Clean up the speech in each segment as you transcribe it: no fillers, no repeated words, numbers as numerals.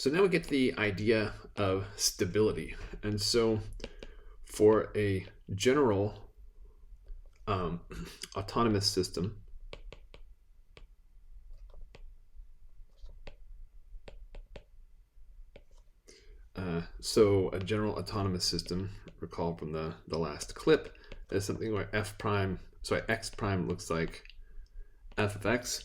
So now we get to the idea of stability. And so for a general autonomous system, so a general autonomous system, recall from the last clip, is something where x prime looks like f of x.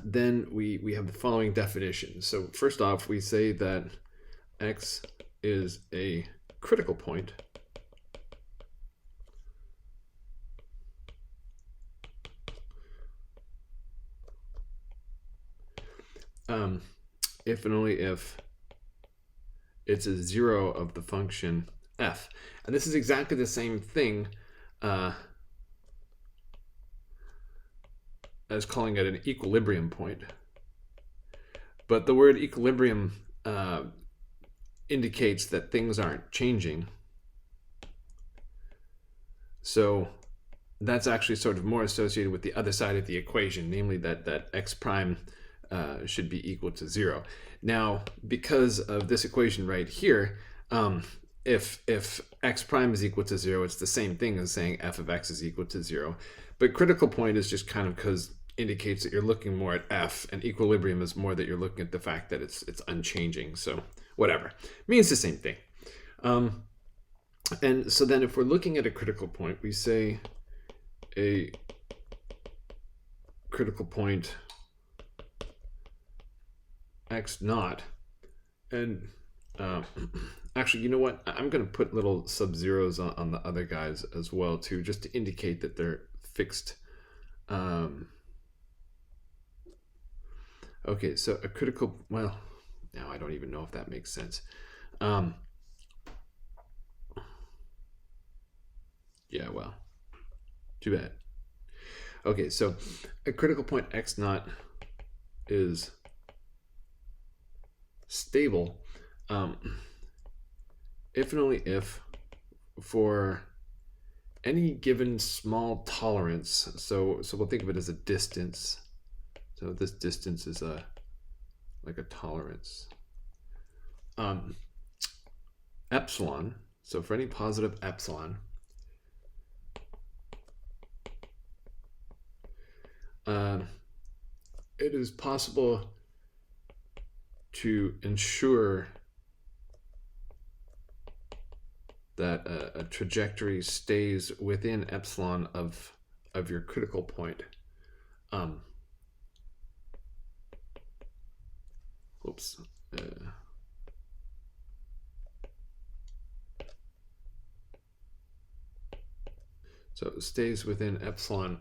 Then we have the following definition. So first off, we say that x is a critical point if and only if it's a zero of the function f. And this is exactly the same thing as calling it an equilibrium point. But the word equilibrium indicates that things aren't changing. So that's actually sort of more associated with the other side of the equation, namely that x prime should be equal to 0. Now, because of this equation right here, if x prime is equal to 0, it's the same thing as saying f of x is equal to 0. But critical point is just kind of because indicates that you're looking more at f, and equilibrium is more that you're looking at the fact that it's unchanging. So whatever, means the same thing. And so then if we're looking at a critical point, we say a critical point x naught. And actually, you know what? I'm going to put little sub-zeros on the other guys as well, too, just to indicate that they're fixed. Okay, so a critical, well, now I don't even know if that makes sense. Yeah, well, too bad. Okay, so a critical point x naught is stable if and only if for any given small tolerance. So we'll think of it as a distance. So this distance is like a tolerance. Epsilon. So for any positive epsilon, it is possible to ensure that a trajectory stays within epsilon of your critical point. Oops. So it stays within epsilon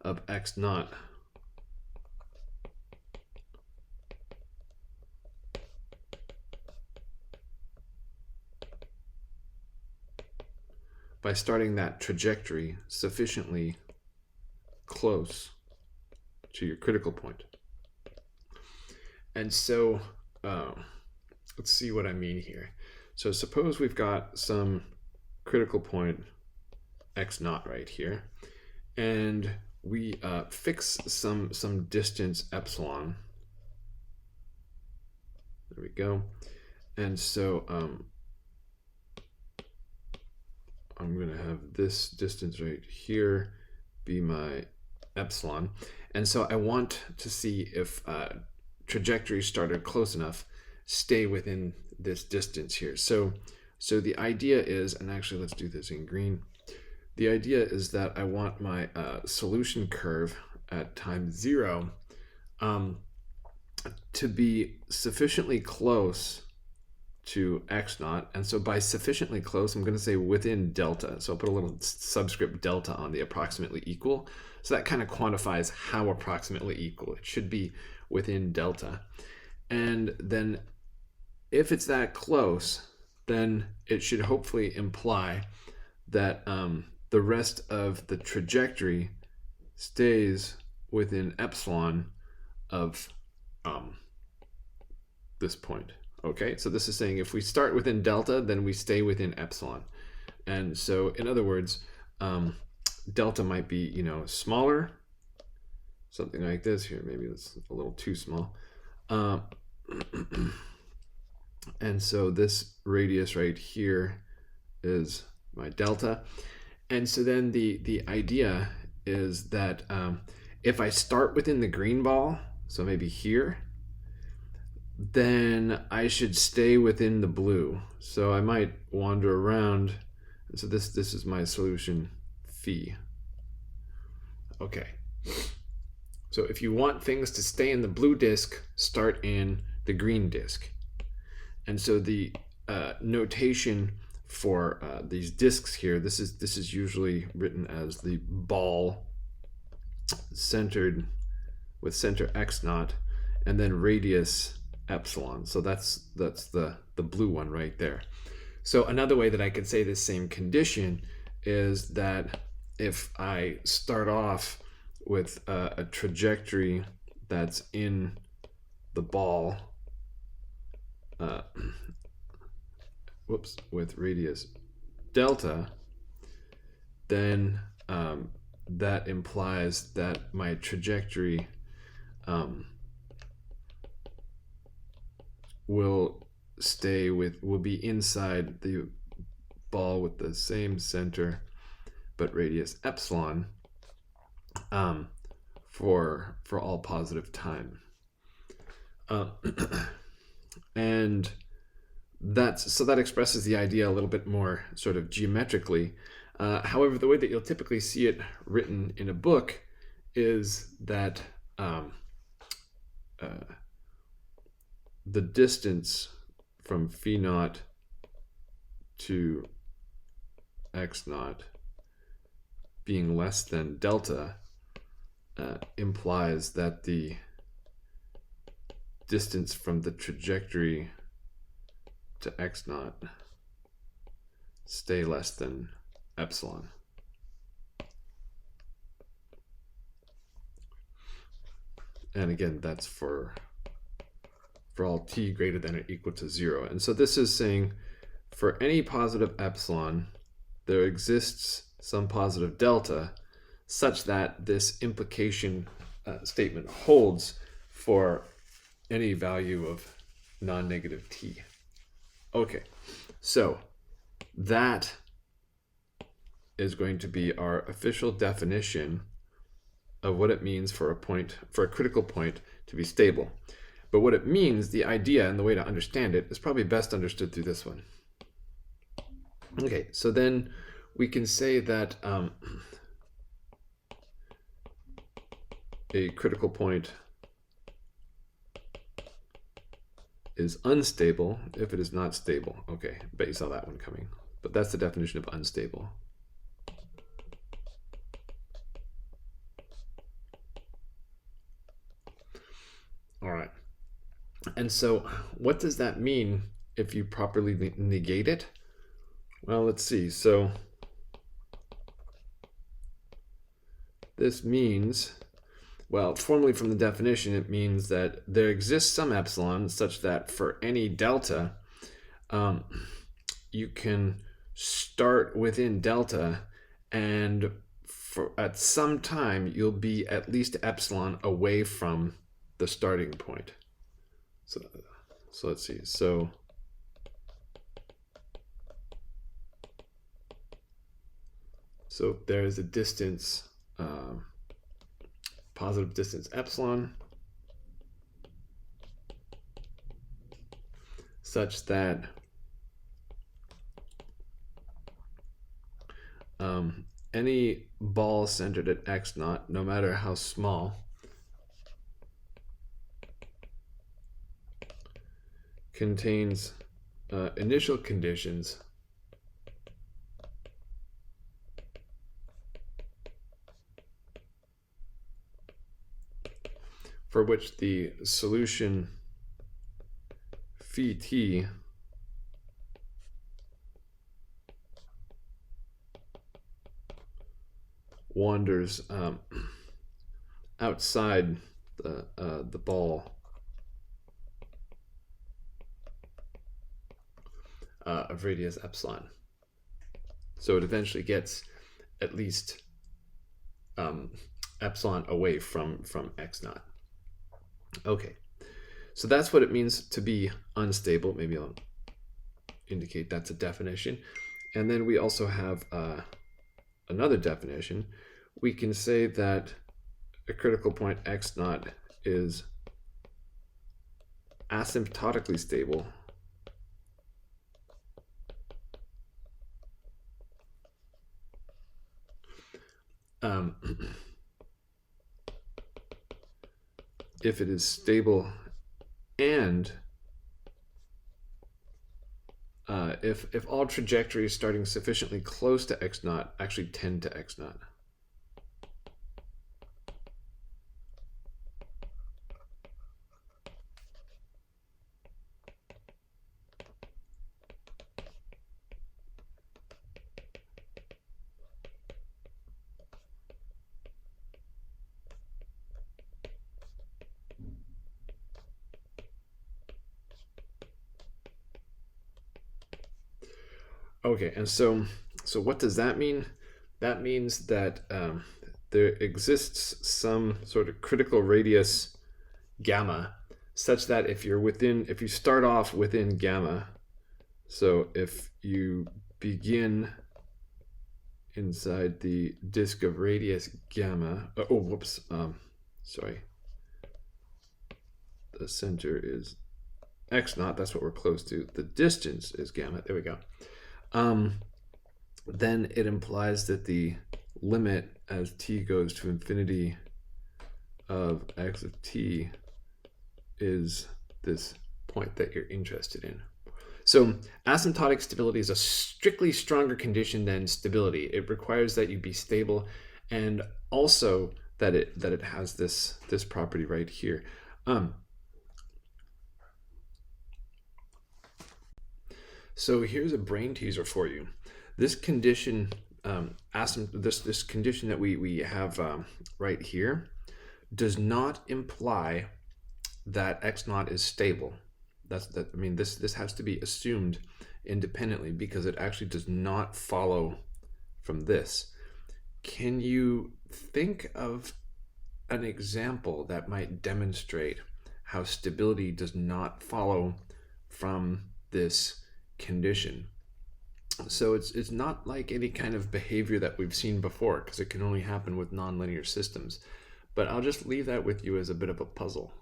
of x naught by starting that trajectory sufficiently close to your critical point. And so let's see what I mean here. So suppose we've got some critical point x naught right here, and we fix some distance epsilon. There we go. And so I'm going to have this distance right here be my epsilon. And so I want to see if trajectories started close enough stay within this distance here. So the idea is, and actually let's do this in green. The idea is that I want my solution curve at time 0 to be sufficiently close to x naught. And so by sufficiently close, I'm going to say within delta. So I'll put a little subscript delta on the approximately equal. So that kind of quantifies how approximately equal. It should be within delta. And then if it's that close, then it should hopefully imply that the rest of the trajectory stays within epsilon of this point. Okay, so this is saying if we start within delta, then we stay within epsilon. And so in other words, delta might be, you know, smaller, something like this here. Maybe it's a little too small. And so this radius right here is my delta. And so then the idea is that if I start within the green ball, so maybe here, then I should stay within the blue. So I might wander around. So this is my solution phi. Okay. So if you want things to stay in the blue disk, start in the green disk. And so the notation for these disks here, this is usually written as the ball centered with center x naught, and then radius epsilon. So that's the blue one right there. So another way that I could say this same condition is that if I start off with a trajectory that's in the ball, with radius delta, then that implies that my trajectory will be inside the ball with the same center but radius epsilon for all positive time. And that expresses the idea a little bit more sort of geometrically. However, the way that you'll typically see it written in a book is that the distance from phi naught to x naught being less than delta implies that the distance from the trajectory to x naught stay less than epsilon. And again, that's for all t greater than or equal to 0. And so this is saying for any positive epsilon, there exists some positive delta such that this implication statement holds for any value of non-negative t. Okay, so that is going to be our official definition of what it means for a critical point to be stable. But what it means, the idea and the way to understand it, is probably best understood through this one. Okay, so then we can say that a critical point is unstable if it is not stable. Okay, I bet you saw that one coming. But that's the definition of unstable. All right. And so what does that mean if you properly negate it? Well, let's see. So this means, well, formally from the definition, it means that there exists some epsilon such that for any delta, you can start within delta, and at some time, you'll be at least epsilon away from the starting point. So let's see. So there is a distance, positive distance epsilon, such that any ball centered at x naught, no matter how small, contains initial conditions for which the solution phi t wanders outside the ball of radius epsilon. So it eventually gets at least epsilon away from x naught. Okay, so that's what it means to be unstable. Maybe I'll indicate that's a definition. And then we also have another definition. We can say that a critical point x naught is asymptotically stable if it is stable and if all trajectories starting sufficiently close to x naught actually tend to x naught. Okay, and so what does that mean? That means that there exists some sort of critical radius gamma, such that if you start off within gamma, so if you begin inside the disk of radius gamma, sorry, the center is x naught, that's what we're close to, the distance is gamma, there we go. Then it implies that the limit as t goes to infinity of x of t is this point that you're interested in. So asymptotic stability is a strictly stronger condition than stability. It requires that you be stable, and also that it has this property right here. So here's a brain teaser for you. This condition, this condition that we have right here, does not imply that x naught is stable. This has to be assumed independently because it actually does not follow from this. Can you think of an example that might demonstrate how stability does not follow from this condition? So it's not like any kind of behavior that we've seen before, because it can only happen with nonlinear systems. But I'll just leave that with you as a bit of a puzzle.